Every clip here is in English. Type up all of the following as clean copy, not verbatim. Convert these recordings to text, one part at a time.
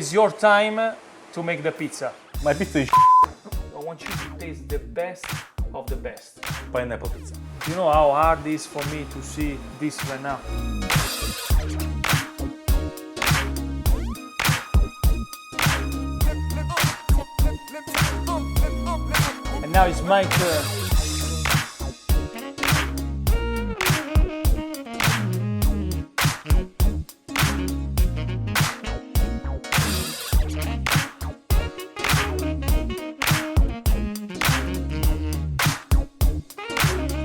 It's your time to make the pizza. My pizza is I want you to taste the best of the best. pineapple pizza. You know how hard it is for me to see this right now. And now it's my turn.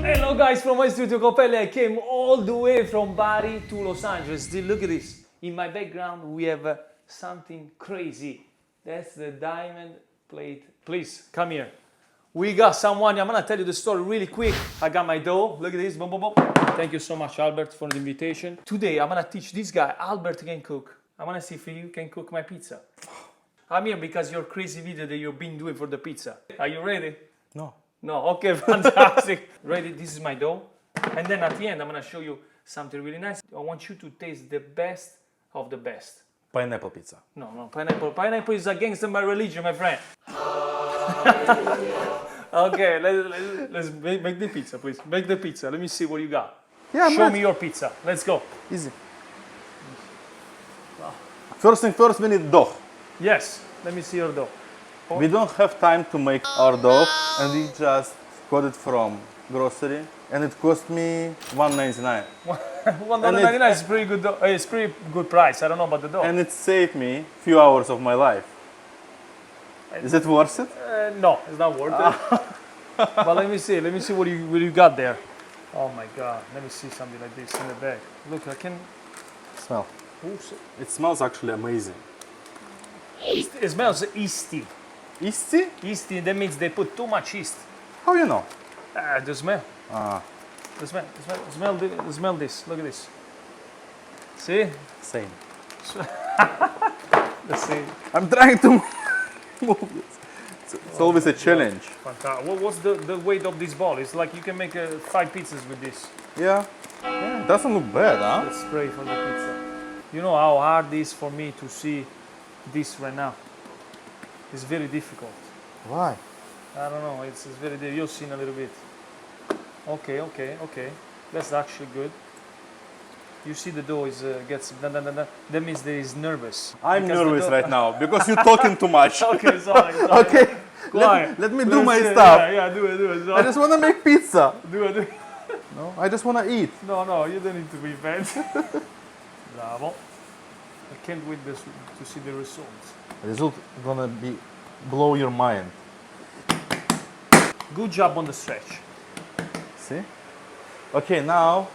Hello guys, from my studio Iacopelli. I came all the way from Bari to Los Angeles. Look at this. In my background we have something crazy. That's the diamond plate. Please, come here. We got someone, I'm gonna tell you the story really quick. I got my dough, look at this, boom, boom, boom. Thank you so much, Albert, for the invitation. Today, I'm gonna teach this guy, Albert can cook. I wanna see if you can cook my pizza. I'm here because your crazy video that you've been doing for the pizza. Are you ready? No. No, okay, fantastic. Ready, this is my dough. And then at the end, I'm gonna show you something really nice. I want you to taste the best of the best. Pineapple pizza. No, pineapple. Pineapple is against my religion, my friend. Okay, let's make the pizza, please. Make the pizza. Let me see what you got. Yeah, Show me your pizza. Let's go. Easy. First thing first, we need dough. Yes, let me see your dough. We don't have time to make our dough, and we just got it from grocery, and it cost me $1.99. $1.99 is pretty good. It's pretty good price. I don't know about the dough. And it saved me a few hours of my life. Is it worth it? No, it's not worth it. But let me see what you got there. Oh my God, let me see something like this in the bag. Look, I can Smell. oops. It smells actually amazing. It smells yeasty. Yeasty? Yeasty, that means they put too much yeast. How you know? The smell. Ah, Smell this. Look at this. See? same. Let's see. I'm trying to move it. It's always a challenge. Fantastic. What's the weight of this ball? It's like you can make 5 pizzas with this. Yeah. Yeah, it doesn't look bad, huh? Let's spray for the pizza. You know how hard it is for me to see this right now? It's very difficult. Why? I don't know. It's very difficult. You'll see in a little bit. Okay. That's actually good. You see the dough is gets that means there is nervous. I'm Because the nervous dough- right now because you're talking too much. Okay, sorry. Okay. Quiet. Let me do my Let's, stuff. Yeah, do it. I just want to make pizza. Do it. No, I just want to eat. No, you don't need to be fancy. Bravo. I can't wait to see the results. The result gonna be blow your mind. Good job on the stretch. See? Okay, now,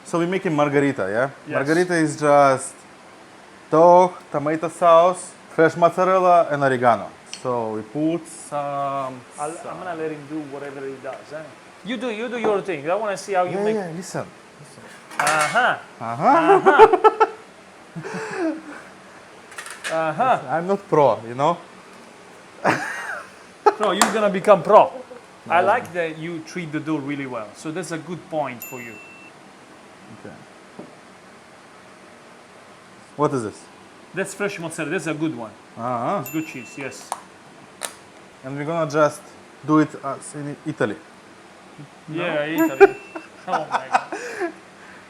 so we're making margarita, yeah? Yes. Margarita is just dough, tomato sauce, fresh mozzarella, and oregano. So we put some. I'm gonna let him do whatever he does. Eh? You do your thing. I want to see how you make. Yeah, listen. I'm not pro, you know? No, you're gonna become pro. I like that you treat the dough really well. So that's a good point for you. Okay. What is this? That's fresh mozzarella. That's a good one. Uh-huh. It's good cheese. Yes. And we're gonna just do it as in Italy. Yeah, Italy. Oh my God.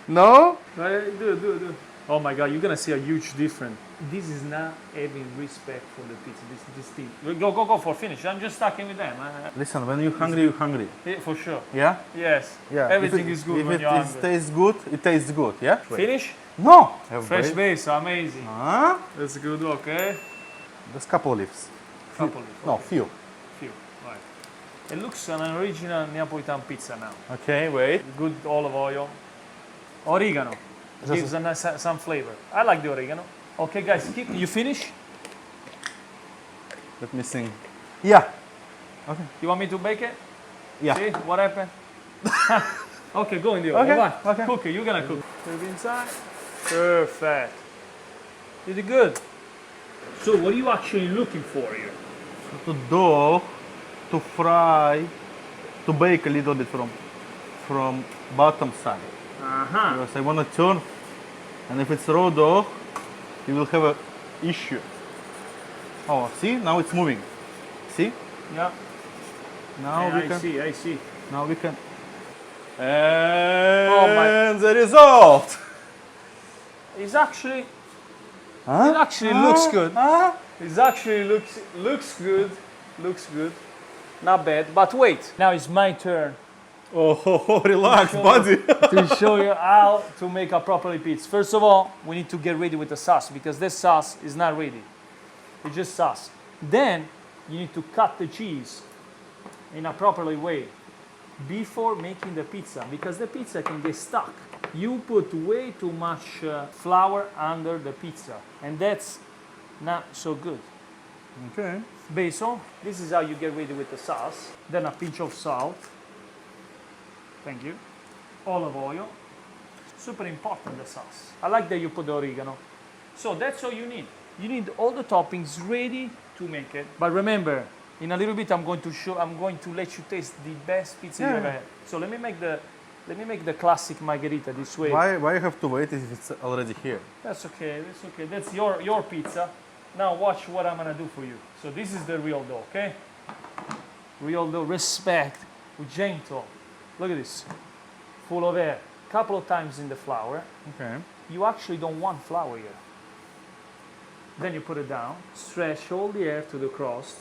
No? Right, do. Oh my God, you're gonna see a huge difference. This is not having respect for the pizza. This thing. Go for finish. I'm just talking with them. Listen, when you're hungry, you're hungry. Yeah, for sure. Yeah? Yes. Yeah. Everything is good when if you're it hungry. tastes good, it tastes good, yeah? Finish? No! Fresh Wait. base, amazing. Huh? That's good. Okay. Just couple leaves. Couple. No, few. Few. Right. It looks an original Neapolitan pizza now. Okay, wait. Good olive oil. Oregano. Just- Gives a nice, some flavor. I like the oregano. Okay, guys, you finish? Let me sing. Yeah. Okay. You want me to bake it? Yeah. See what happened? Okay, go in the oven. Okay, Come on. okay. Cook it. You're gonna cook. Put it inside. Perfect. You did good. So, what are you actually looking for here? To dough, to fry, to bake a little bit from bottom side. Uh-huh. Because I want to turn, and if it's raw dough, you will have an issue. Oh, see? Now it's moving. See? Yeah. Now Yeah, we can. I see. Now we can. Oh my. And the result. It's actually, Huh? it actually looks good. Huh? It actually looks good. Looks good. Not bad. But wait. Now it's my turn Oh, relax, show buddy. to show you how to make a properly pizza. First of all, we need to get ready with the sauce because this sauce is not ready. It's just sauce. Then you need to cut the cheese in a properly way before making the pizza because the pizza can get stuck. You put way too much flour under the pizza and that's not so good. Okay. Basil, this is how you get ready with the sauce. Then a pinch of salt. Thank you. Olive oil. Super important, the sauce. I like that you put the oregano. So that's all you need. You need all the toppings ready to make it. But remember, in a little bit I'm going to let you taste the best pizza you ever had. So let me make the classic margherita this way. Why you have to wait if it's already here? That's okay, that's okay. That's your pizza. Now watch what I'm gonna do for you. So this is the real dough, okay? Real dough, respect, gentle. Look at this, full of air. Couple of times in the flour. Okay. You actually don't want flour here. Then you put it down, stretch all the air to the crust.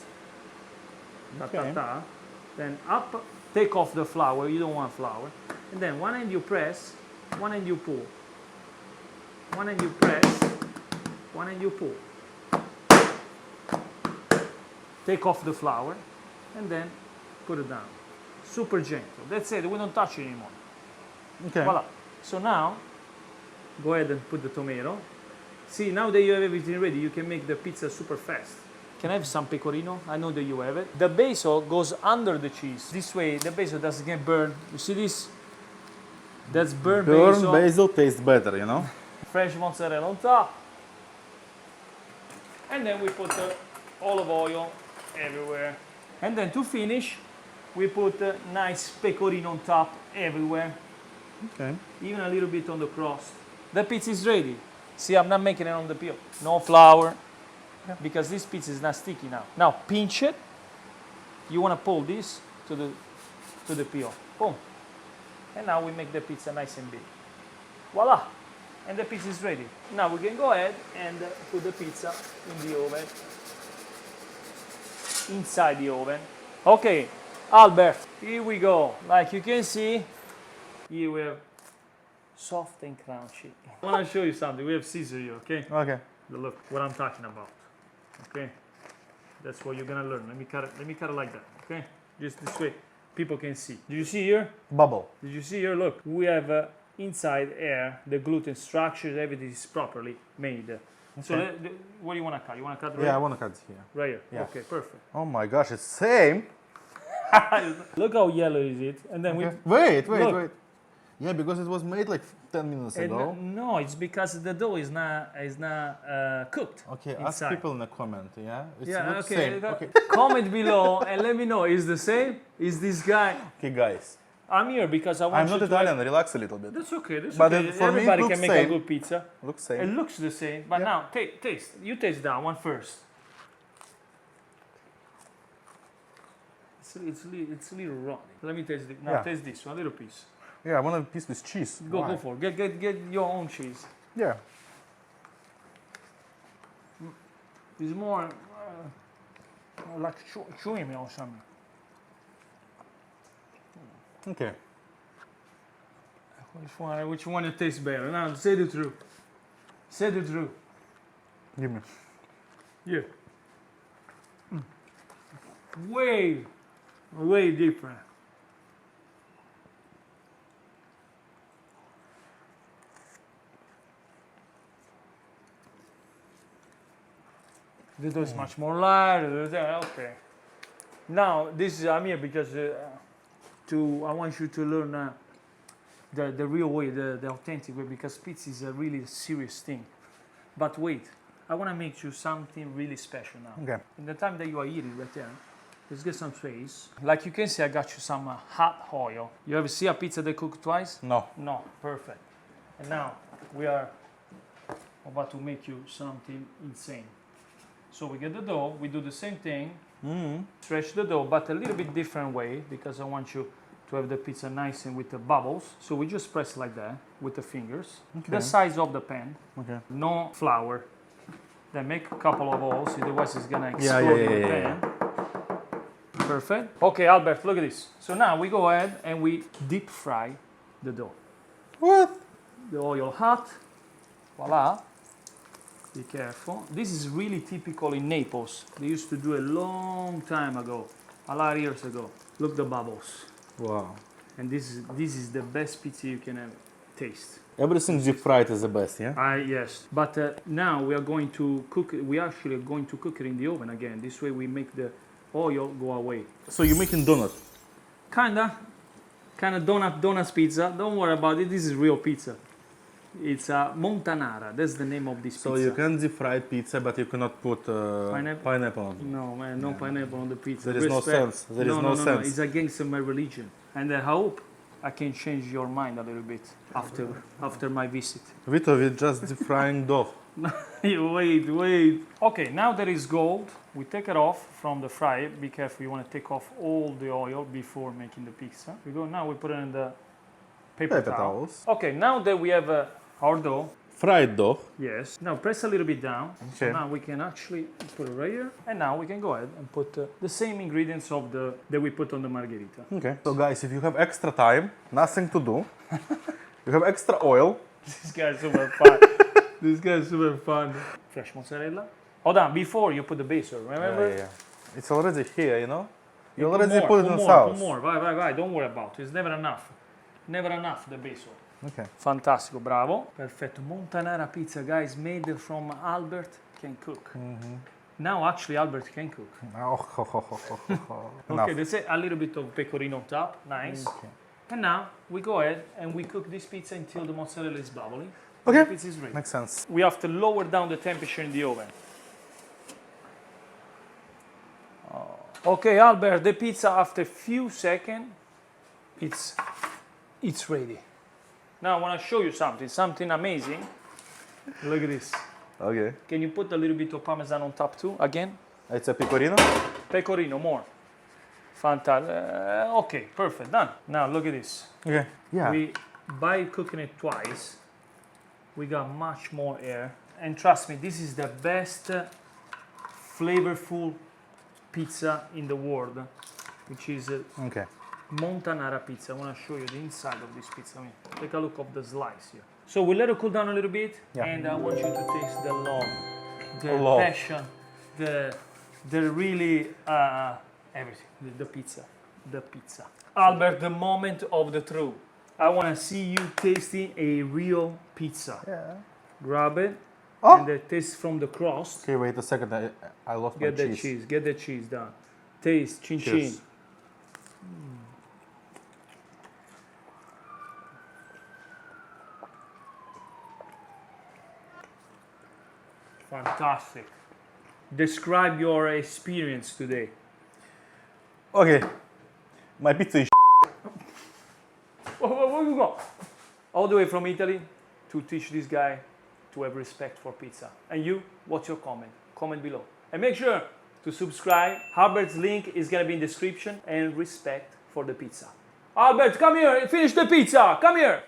Okay. Then up, take off the flour, you don't want flour. And then one end you press, one end you pull. One end you press, one end you pull. Take off the flour and then put it down. Super gentle. That's it, we don't touch it anymore. Okay. Voila. So now, go ahead and put the tomato. See, now that you have everything ready, you can make the pizza super fast. Can I have some pecorino? I know that you have it. The basil goes under the cheese. This way, the basil doesn't get burned. You see this? That's burnt basil. Basil tastes better, you know? Fresh mozzarella on top. And then we put the olive oil everywhere. And then to finish, we put a nice pecorino on top everywhere. Okay. Even a little bit on the crust. The pizza is ready. See, I'm not making it on the peel. No flour, because this pizza is not sticky now. Now pinch it. You want to pull this to the peel. Boom. And now we make the pizza nice and big. Voila. And the pizza is ready. Now we can go ahead and put the pizza in the oven. Inside the oven. Okay, Albert, here we go. Like you can see, here we have soft and crunchy. I want to show you something. We have scissors here, okay? Okay. Look what I'm talking about. Okay? That's what you're gonna learn. Let me cut it like that, okay? Just this way. People can see. Do you see here? Bubble. Did you see here? Look, we have inside air, the gluten structures, everything is properly made. Okay. So what do you want to cut? You want to cut right? Yeah, I want to cut it here. Right here. Yeah. Okay, perfect. Oh my gosh, it's same. Look how yellow is it, and then Okay. we Wait. Yeah, because it was made like 10 minutes ago. no, it's because the dough is not cooked. Okay, inside. ask people in the comment, yeah? It Yeah, looks okay. same. Okay. Comment below and let me know. Is the same? Is this guy? Okay, guys. I'm here because I want I'm you not to Italian, relax a little bit. That's okay. That's But okay. for me, it Everybody looks can make same. a good pizza. Looks It same. looks the same, but Yeah. now taste. You taste that one first. It's a little raw. Let me taste it. Now Yeah. taste this one, a little piece. Yeah, I want a piece with cheese. Go Why? for it. Get your own cheese. Yeah. It's more like chewing or something. Okay. Which one tastes better? Now say the truth. Say the truth. Give me. Yeah. Way different. The dough is much more light. Okay. Now this is I'm here because I want you to learn the real way, the authentic way, because pizza is a really serious thing. But wait, I want to make you something really special now. Okay. In the time that you are eating right there, let's get some trays. Like you can see, I got you some hot oil. You ever see a pizza that cook twice? No. No, perfect. And now we are about to make you something insane. So we get the dough, we do the same thing, stretch the dough, but a little bit different way because I want you to have the pizza nice and with the bubbles. So we just press like that with the fingers. Okay. The size of the pan, Okay. no flour. Then make a couple of holes, otherwise it's gonna explode in the pan. Perfect. Okay, Albert, look at this. So now we go ahead and we deep fry the dough. What? The oil hot. Voila. Be careful. This is really typical in Naples. They used to do a long time ago, a lot of years ago. Look the bubbles. Wow. And this is the best pizza you can ever taste. Everything deep fried is the best, yeah? Yes. But now we are going to cook it. We actually are going to cook it in the oven again. This way we make the oil go away. So you're making donut? Kinda donuts pizza. Don't worry about it. This is real pizza. It's a Montanara. That's the name of this pizza. So you can deep fry pizza, but you cannot put pineapple on it. No, man, no pineapple on the pizza. There is no sense. There is no sense. It's against my religion. And I hope I can change your mind a little bit after my visit. Vito, we're just deep frying dough. Wait. Okay, now that it's gold, we take it off from the fry. Be careful, you want to take off all the oil before making the pizza. Now we put it in the paper towels. Okay, now that we have our dough. Fried dough. Yes. Now press a little bit down. Okay. So now we can actually put it right here. And now we can go ahead and put the same ingredients of that we put on the margherita. Okay. So guys, if you have extra time, nothing to do, you have extra oil. This guy's super fun. Fresh mozzarella. Hold on, before you put the basil, remember? Yeah. It's already here, you know? You Put already more, put it put in more, sauce. Put more. Vai. Don't worry about it. It's never enough. Never enough, the basil. Okay. Fantastico, bravo. Perfetto. Montanara pizza, guys, made from Albert can cook. Now, actually, Albert can cook. Okay, let's say a little bit of pecorino on top. Nice. Okay. And now, we go ahead and we cook this pizza until the mozzarella is bubbling. Okay. The pizza is ready. Makes sense. We have to lower down the temperature in the oven. Okay, Albert, the pizza after a few seconds, it's ready. Now I want to show you something amazing. Look at this. Okay. Can you put a little bit of parmesan on top too, again? It's a pecorino? Pecorino, more. Fantastic. Okay, perfect, done. Now look at this. Okay. Yeah. By cooking it twice, we got much more air. And trust me, this is the best flavorful pizza in the world, which is Okay. Montanara pizza. I want to show you the inside of this pizza. I mean, take a look of the slice here. So we let it cool down a little bit, and I want you to taste the love, the passion, the really everything. The pizza. Albert, the moment of the truth. I want to see you tasting a real pizza. Yeah. Grab it, and the taste from the crust. Okay, wait a second. I lost my cheese. Get the cheese down. Taste, chin Cheers. chin. Fantastic. Describe your experience today. Okay. My pizza is Where you go? All the way from Italy to teach this guy to have respect for pizza. And you, what's your comment? Comment below. And make sure to subscribe. Albert's link is going to be in the description. And respect for the pizza. Albert, come here. Finish the pizza. Come here.